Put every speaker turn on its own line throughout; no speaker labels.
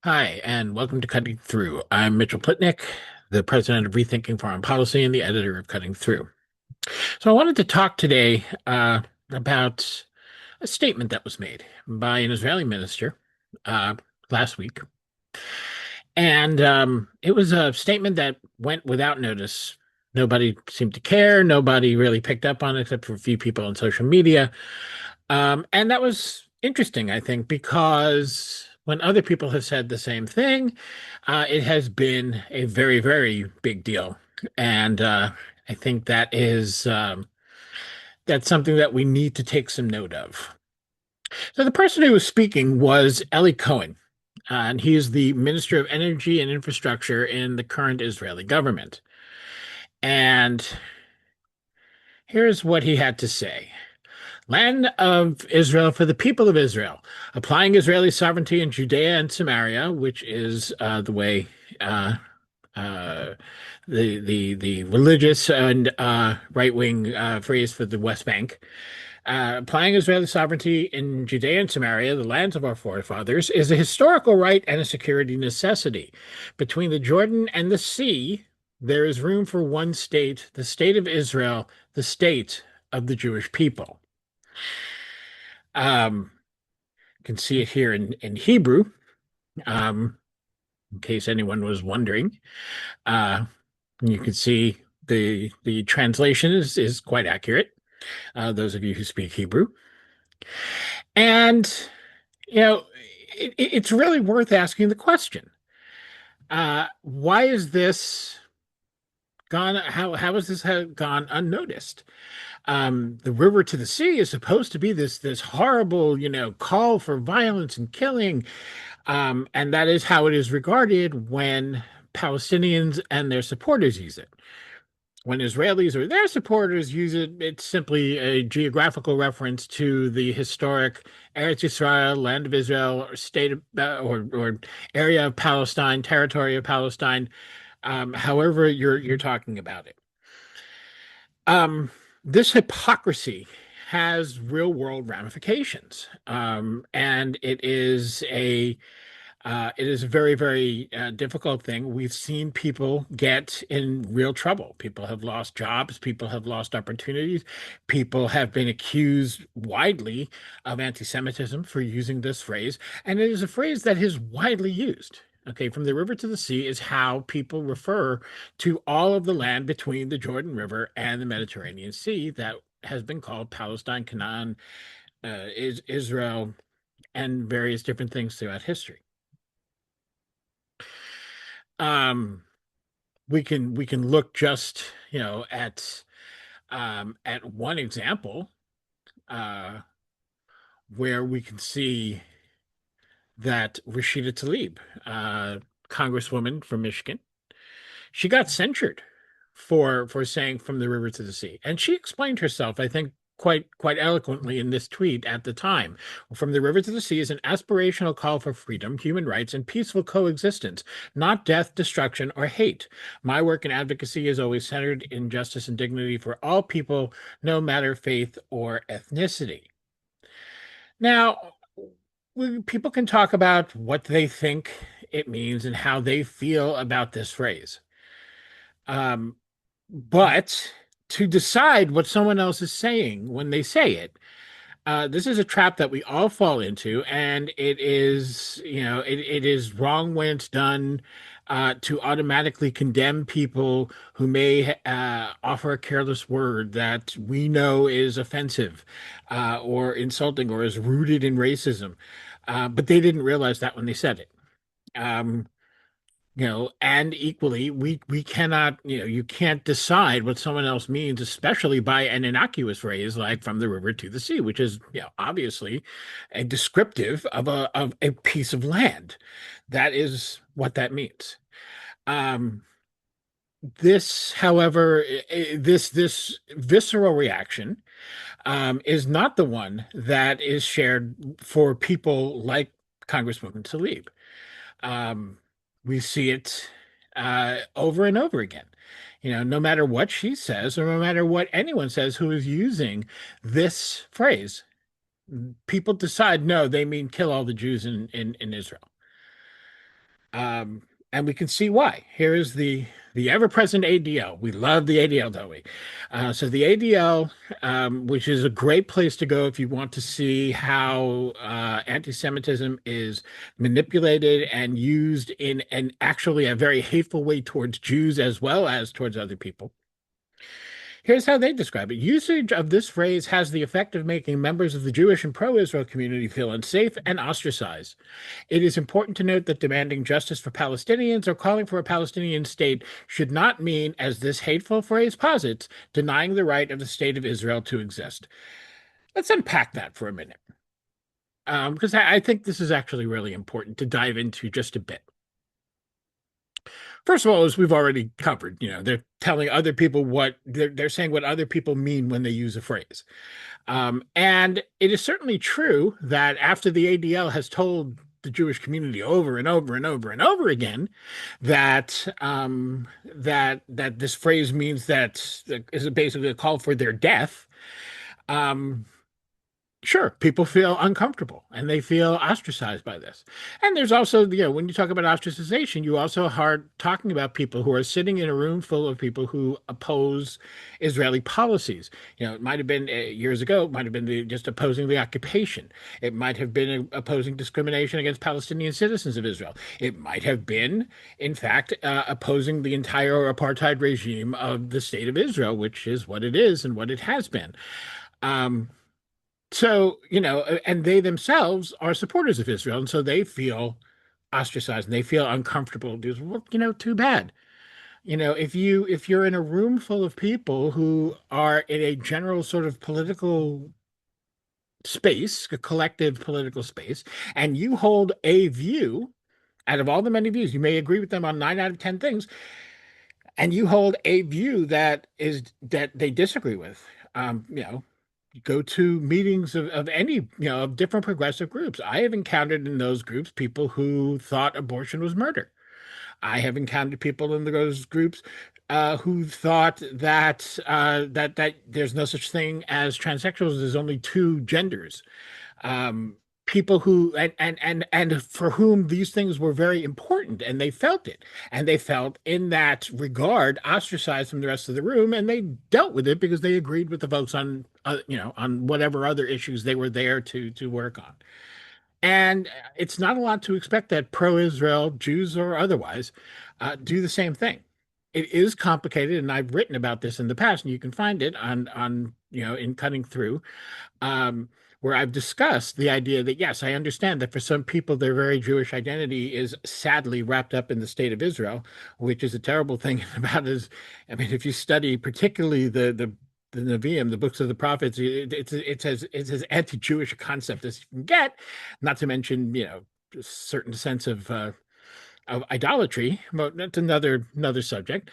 Hi, and welcome to Cutting Through. I'm Mitchell Plitnick, the president of Rethinking Foreign Policy and the editor of Cutting Through. So I wanted to talk today about a statement that was made by an Israeli minister uh, last week. And it was a statement that went without notice. Nobody seemed to care. Nobody really picked up on it except for a few people on social media. And that was interesting, I think, because when other people have said the same thing, it has been a very, very big deal. And I think that's something that we need to take some note of. So the person who was speaking was Eli Cohen, and he is the Minister of Energy and Infrastructure in the current Israeli government. And here's what he had to say. Land of Israel for the people of Israel, applying Israeli sovereignty in Judea and Samaria, which is the way uh, uh, the religious and right-wing phrase for the West Bank. Applying Israeli sovereignty in Judea and Samaria, the lands of our forefathers, is a historical right and a security necessity. Between the Jordan and the sea, there is room for one state, the state of Israel, the state of the Jewish people. Um, you can see it here in Hebrew, um, in case anyone was wondering. Uh, you can see the translation is quite accurate. Those of you who speak Hebrew, and you know, it's really worth asking the question: why is this gone? How has this gone unnoticed? The river to the sea is supposed to be this horrible, call for violence and killing. And that is how it is regarded when Palestinians and their supporters use it. When Israelis or their supporters use it, it's simply a geographical reference to the historic Eretz Israel, land of Israel, or state of, or area of Palestine, territory of Palestine, however you're talking about it. Um, this hypocrisy has real world ramifications, and it is a very, very difficult thing. We've seen people get in real trouble. People have lost jobs. People have lost opportunities. People have been accused widely of anti-Semitism for using this phrase. And it is a phrase that is widely used. Okay, from the river to the sea is how people refer to all of the land between the Jordan River and the Mediterranean Sea that has been called Palestine, Canaan, is Israel, and various different things throughout history. Um, we can look just at one example uh, where we can see that Rashida Tlaib, Congresswoman from Michigan, she got censured for saying from the river to the sea. And she explained herself, I think, quite eloquently in this tweet at the time. From the river to the sea is an aspirational call for freedom, human rights, and peaceful coexistence, not death, destruction, or hate. My work and advocacy is always centered in justice and dignity for all people, no matter faith or ethnicity. Now, people can talk about what they think it means and how they feel about this phrase. Um, but to decide what someone else is saying when they say it, this is a trap that we all fall into, and it is wrong when it's done to automatically condemn people who may offer a careless word that we know is offensive or insulting or is rooted in racism. But they didn't realize that when they said it. Um, and equally, we cannot, you can't decide what someone else means, especially by an innocuous phrase like "from the river to the sea," which is, obviously a descriptive of a piece of land. That is what that means. Um, this, however, this visceral reaction is not the one that is shared for people like Congresswoman Tlaib. Um, we see it over and over again. No matter what she says, or no matter what anyone says who is using this phrase, people decide no, they mean kill all the Jews in Israel. Um, and we can see why. Here is the ever-present ADL. We love the ADL, don't we? So the ADL, which is a great place to go if you want to see how anti-Semitism is manipulated and used in an actually a very hateful way towards Jews as well as towards other people. Here's how they describe it. Usage of this phrase has the effect of making members of the Jewish and pro-Israel community feel unsafe and ostracized. It is important to note that demanding justice for Palestinians or calling for a Palestinian state should not mean, as this hateful phrase posits, denying the right of the state of Israel to exist. Let's unpack that for a minute, because I think this is actually really important to dive into just a bit. First of all, as we've already covered, they're telling other people what they're saying what other people mean when they use a phrase. And it is certainly true that after the ADL has told the Jewish community over and over and over and over again that that this phrase means that is basically a call for their death. Um, Sure, people feel uncomfortable and they feel ostracized by this. And there's also, when you talk about ostracization, you also are talking about people who are sitting in a room full of people who oppose Israeli policies. It might have been years ago, it might have been just opposing the occupation. It might have been opposing discrimination against Palestinian citizens of Israel. It might have been, in fact, opposing the entire apartheid regime of the state of Israel, which is what it is and what it has been. Um, so, and they themselves are supporters of Israel, and so they feel ostracized and they feel uncomfortable. Because, well, too bad. If you're in a room full of people who are in a general sort of political space, a collective political space, and you hold a view out of all the many views, you may agree with them on 9 out of 10 things, and you hold a view that they disagree with. Go to meetings of any, of different progressive groups. I have encountered in those groups people who thought abortion was murder. I have encountered people in those groups who thought that there's no such thing as transsexuals. There's only two genders. um, People who and for whom these things were very important, and they felt it, and they felt in that regard ostracized from the rest of the room, and they dealt with it because they agreed with the folks on on whatever other issues they were there to work on. And it's not a lot to expect that pro-Israel Jews or otherwise do the same thing. It is complicated, and I've written about this in the past, and you can find it on in Cutting Through, um, where I've discussed the idea that, yes, I understand that for some people, their very Jewish identity is sadly wrapped up in the state of Israel, which is a terrible thing about is, I mean, if you study particularly the Nevi'im, the books of the prophets, it's as anti-Jewish a concept as you can get, not to mention, a certain sense of idolatry, but that's another subject.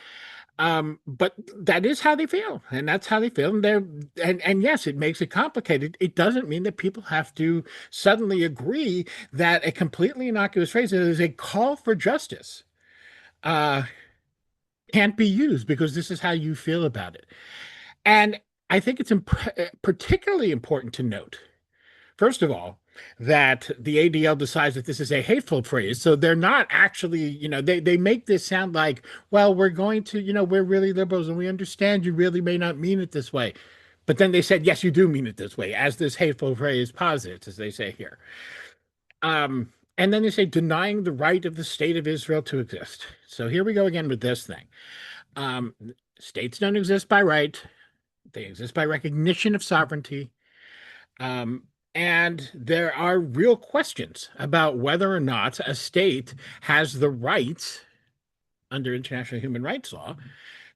But that is how they feel, and that's how they feel. And and yes, it makes it complicated. It doesn't mean that people have to suddenly agree that a completely innocuous phrase that is a call for justice uh, can't be used because this is how you feel about it. And I think it's particularly important to note, first of all, that the ADL decides that this is a hateful phrase. So they're not actually, they make this sound like, well, we're going to, we're really liberals and we understand you really may not mean it this way. But then they said, yes, you do mean it this way, as this hateful phrase posits, as they say here. And then they say denying the right of the state of Israel to exist. So here we go again with this thing. Um, States don't exist by right. They exist by recognition of sovereignty. Um, and there are real questions about whether or not a state has the right, under international human rights law,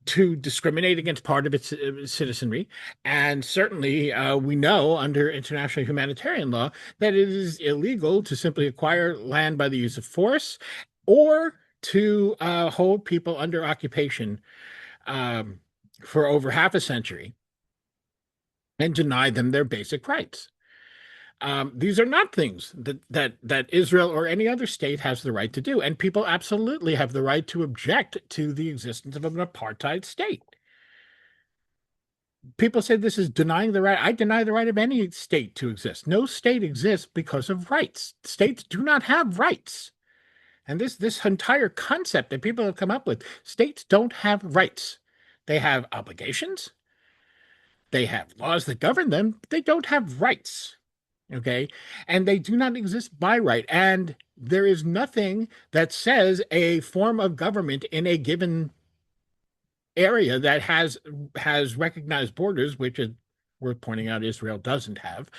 to discriminate against part of its citizenry. And certainly, we know under international humanitarian law that it is illegal to simply acquire land by the use of force or to hold people under occupation um, for over half a century and deny them their basic rights. These are not things that Israel or any other state has the right to do, and people absolutely have the right to object to the existence of an apartheid state. People say this is denying the right. I deny the right of any state to exist. No state exists because of rights. States do not have rights. And this entire concept that people have come up with, states don't have rights. They have obligations, they have laws that govern them, but they don't have rights. Okay. And they do not exist by right. And there is nothing that says a form of government in a given area that has recognized borders, which is worth pointing out Israel doesn't have.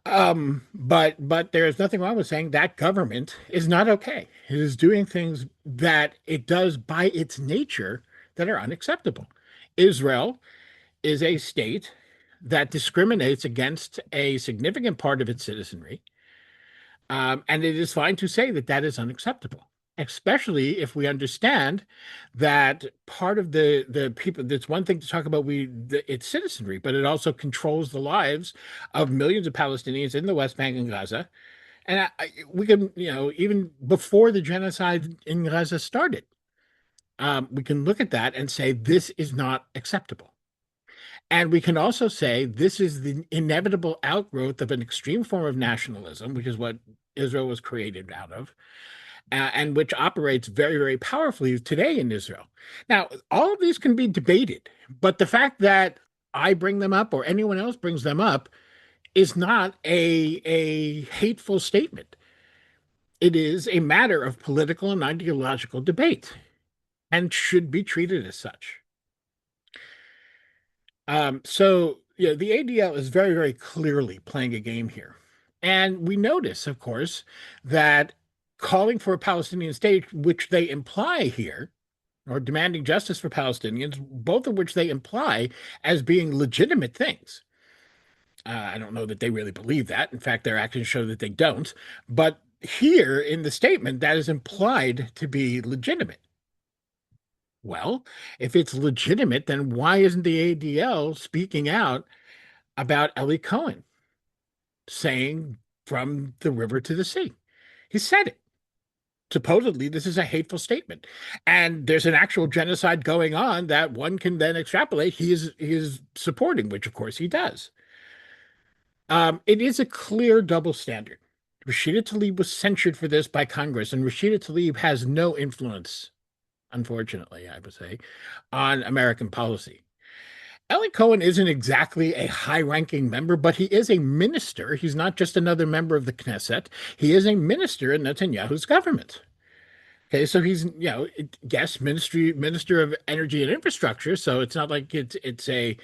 But there is nothing wrong with saying that government is not okay. It is doing things that it does by its nature that are unacceptable. Israel is a state that discriminates against a significant part of its citizenry, and it is fine to say that that is unacceptable, especially if we understand that part of the people. That's one thing to talk about its citizenry, but it also controls the lives of millions of Palestinians in the West Bank and Gaza. And we can, even before the genocide in Gaza started, we can look at that and say this is not acceptable. And we can also say this is the inevitable outgrowth of an extreme form of nationalism, which is what Israel was created out of, and which operates very, very powerfully today in Israel. Now, all of these can be debated, but the fact that I bring them up or anyone else brings them up is not a hateful statement. It is a matter of political and ideological debate and should be treated as such. So the ADL is very, very clearly playing a game here. And we notice, of course, that calling for a Palestinian state, which they imply here, or demanding justice for Palestinians, both of which they imply as being legitimate things. I don't know that they really believe that. In fact, their actions show that they don't. But here in the statement, that is implied to be legitimate. Well, if it's legitimate, then why isn't the ADL speaking out about Eli Cohen saying from the river to the sea? He said it. Supposedly, this is a hateful statement. And there's an actual genocide going on that one can then extrapolate he is supporting, which of course he does. It is a clear double standard. Rashida Tlaib was censured for this by Congress, and Rashida Tlaib has no influence, unfortunately, I would say, on American policy. Eli Cohen isn't exactly a high-ranking member, but he is a minister. He's not just another member of the Knesset. He is a minister in Netanyahu's government. Okay, so he's, yes, minister of energy and infrastructure. So it's not like it's a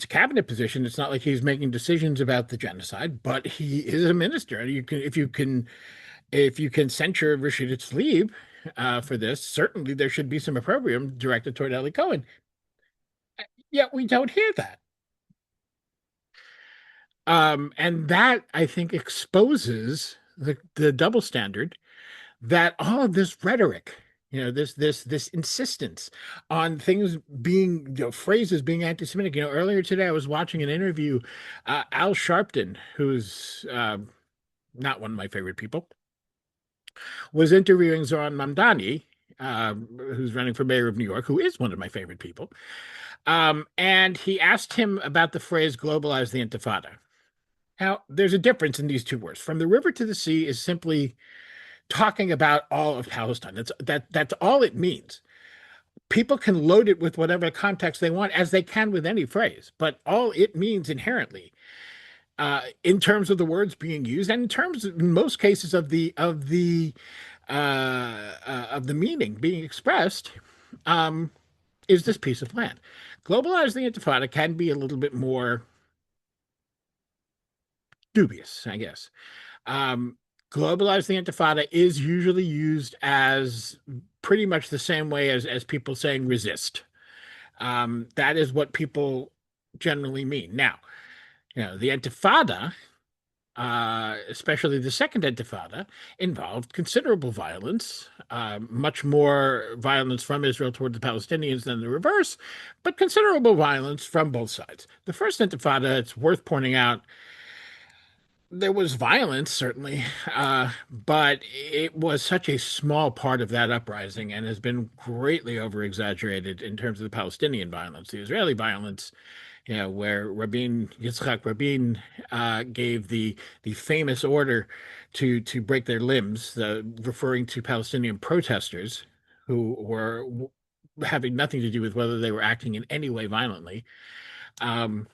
cabinet position. It's not like he's making decisions about the genocide, but he is a minister. And if you can censure Rashida Tlaib for this, certainly there should be some opprobrium directed toward Eli Cohen. Yet we don't hear that. And that, I think, exposes the double standard that all of this rhetoric, this insistence on things being, phrases being anti-Semitic. Earlier today I was watching an interview. Al Sharpton, who's not one of my favorite people, was interviewing Zoran Mamdani, who's running for mayor of New York, who is one of my favorite people. And he asked him about the phrase globalize the Intifada. Now, there's a difference in these two words. From the river to the sea is simply talking about all of Palestine. That's all it means. People can load it with whatever context they want, as they can with any phrase, but all it means inherently, in terms of the words being used, and in terms, in most cases, of the meaning being expressed, is this piece of land. Globalize the Intifada can be a little bit more dubious, I guess. Globalize the Intifada is usually used as pretty much the same way as people saying resist. That is what people generally mean. Now, the Intifada, especially the second Intifada, involved considerable violence, much more violence from Israel toward the Palestinians than the reverse, but considerable violence from both sides. The first Intifada, it's worth pointing out, there was violence, certainly, but it was such a small part of that uprising and has been greatly over-exaggerated in terms of the Palestinian violence. The Israeli violence where Yitzhak Rabin gave the famous order to break their limbs, referring to Palestinian protesters who were having nothing to do with whether they were acting in any way violently. Um,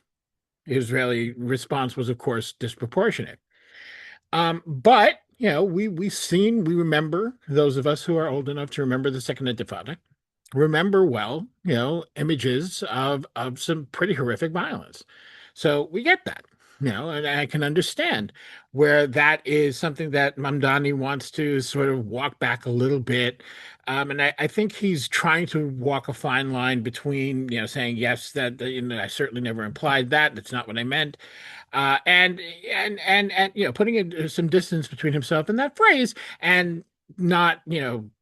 Israeli response was, of course, disproportionate. But we remember, those of us who are old enough to remember the Second Intifada, remember well, images of some pretty horrific violence. So we get that, and I can understand where that is something that Mamdani wants to sort of walk back a little bit. And I think he's trying to walk a fine line between, saying, yes, that, I certainly never implied that. That's not what I meant. And putting some distance between himself and that phrase, and not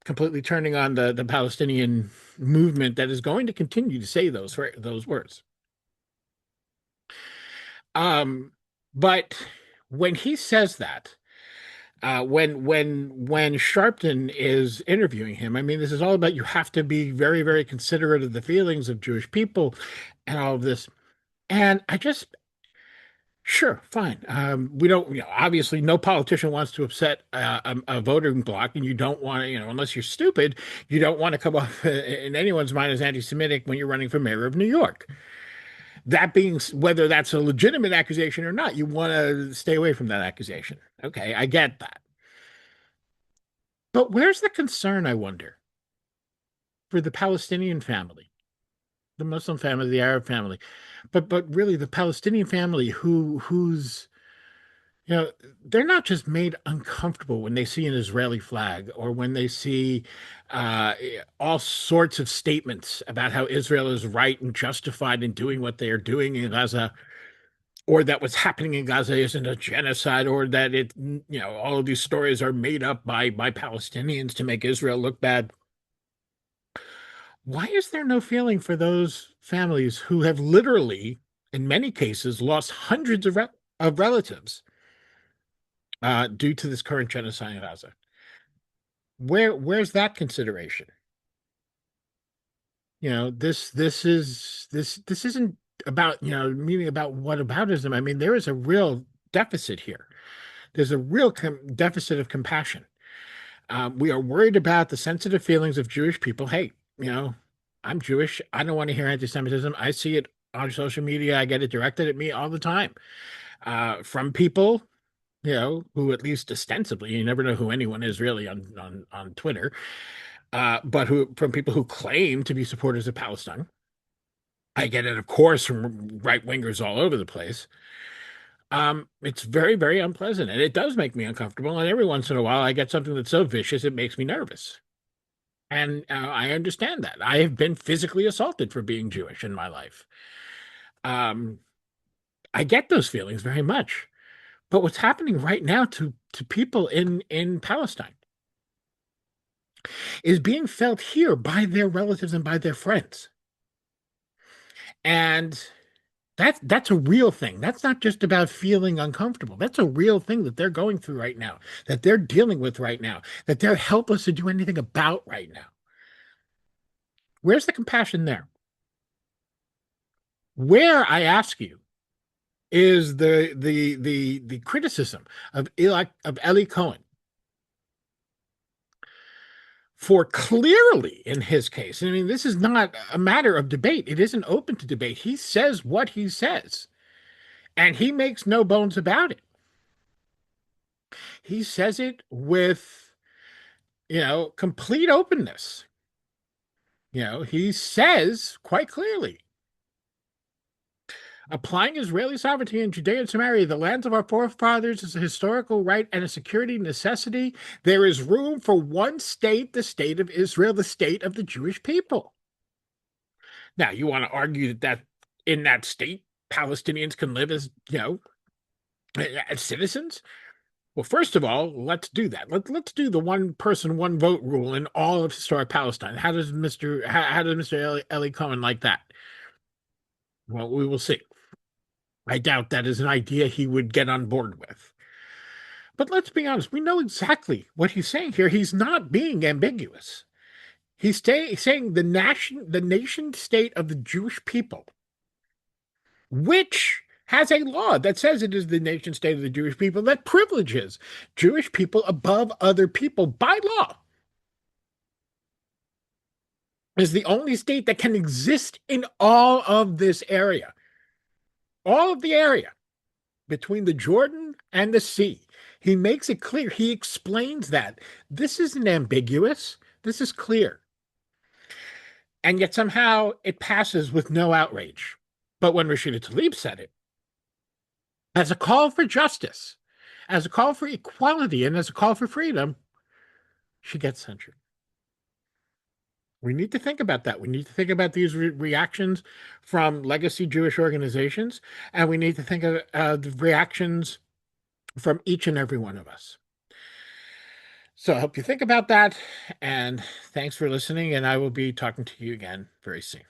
completely turning on the Palestinian movement that is going to continue to say those words. But when he says that, when Sharpton is interviewing him, I mean, this is all about, you have to be very, very considerate of the feelings of Jewish people and all of this. And I just, sure, fine. We don't, obviously, no politician wants to upset a voting bloc, and you don't want to, unless you're stupid, you don't want to come off in anyone's mind as anti-Semitic when you're running for mayor of New York. That being, whether that's a legitimate accusation or not, you want to stay away from that accusation. Okay, I get that. But where's the concern, I wonder, for the Palestinian family, the Muslim family, the Arab family, but really the Palestinian family who's you know, they're not just made uncomfortable when they see an Israeli flag or when they see uh, all sorts of statements about how Israel is right and justified in doing what they are doing in Gaza, or that what's happening in Gaza isn't a genocide, or that all of these stories are made up by Palestinians to make Israel look bad. Why is there no feeling for those families who have literally, in many cases, lost hundreds of relatives due to this current genocide in Gaza? Where's that consideration? This isn't about, meaning about whataboutism. I mean, there is a real deficit here. There's a real deficit of compassion. We are worried about the sensitive feelings of Jewish people. Hey, I'm Jewish. I don't want to hear anti-Semitism. I see it on social media. I get it directed at me all the time from people, who at least ostensibly, you never know who anyone is really on Twitter, but from people who claim to be supporters of Palestine. I get it, of course, from right wingers all over the place. It's very, very unpleasant, and it does make me uncomfortable. And every once in a while, I get something that's so vicious it makes me nervous. And I understand that. I have been physically assaulted for being Jewish in my life. Um, I get those feelings very much. But what's happening right now to people in Palestine is being felt here by their relatives and by their friends. And that's a real thing. That's not just about feeling uncomfortable. That's a real thing that they're going through right now, that they're dealing with right now, that they're helpless to do anything about right now. Where's the compassion there? Where, I ask you, is the criticism of Eli Cohen for clearly, in his case, I mean, this is not a matter of debate. It isn't open to debate. He says what he says, and he makes no bones about it. He says it with, complete openness. He says quite clearly, applying Israeli sovereignty in Judea and Samaria, the lands of our forefathers, is a historical right and a security necessity. There is room for one state, the state of Israel, the state of the Jewish people. Now, you want to argue that in that state, Palestinians can live as, as citizens? Well, first of all, let's do that. Let's do the one person, one vote rule in all of historic Palestine. How does Mr. Eli Cohen like that? Well, we will see. I doubt that is an idea he would get on board with. But let's be honest, we know exactly what he's saying here. He's not being ambiguous. He's saying the nation state of the Jewish people which has a law that says it is the nation state of the Jewish people that privileges Jewish people above other people by law, is the only state that can exist in all of this area, all of the area between the Jordan and the sea. He makes it clear. He explains that this isn't ambiguous. This is clear. And yet somehow it passes with no outrage. But when Rashida Tlaib said it, as a call for justice, as a call for equality, and as a call for freedom, she gets censured. We need to think about that. We need to think about these reactions from legacy Jewish organizations, and we need to think of the reactions from each and every one of us. So I hope you think about that, and thanks for listening, and I will be talking to you again very soon.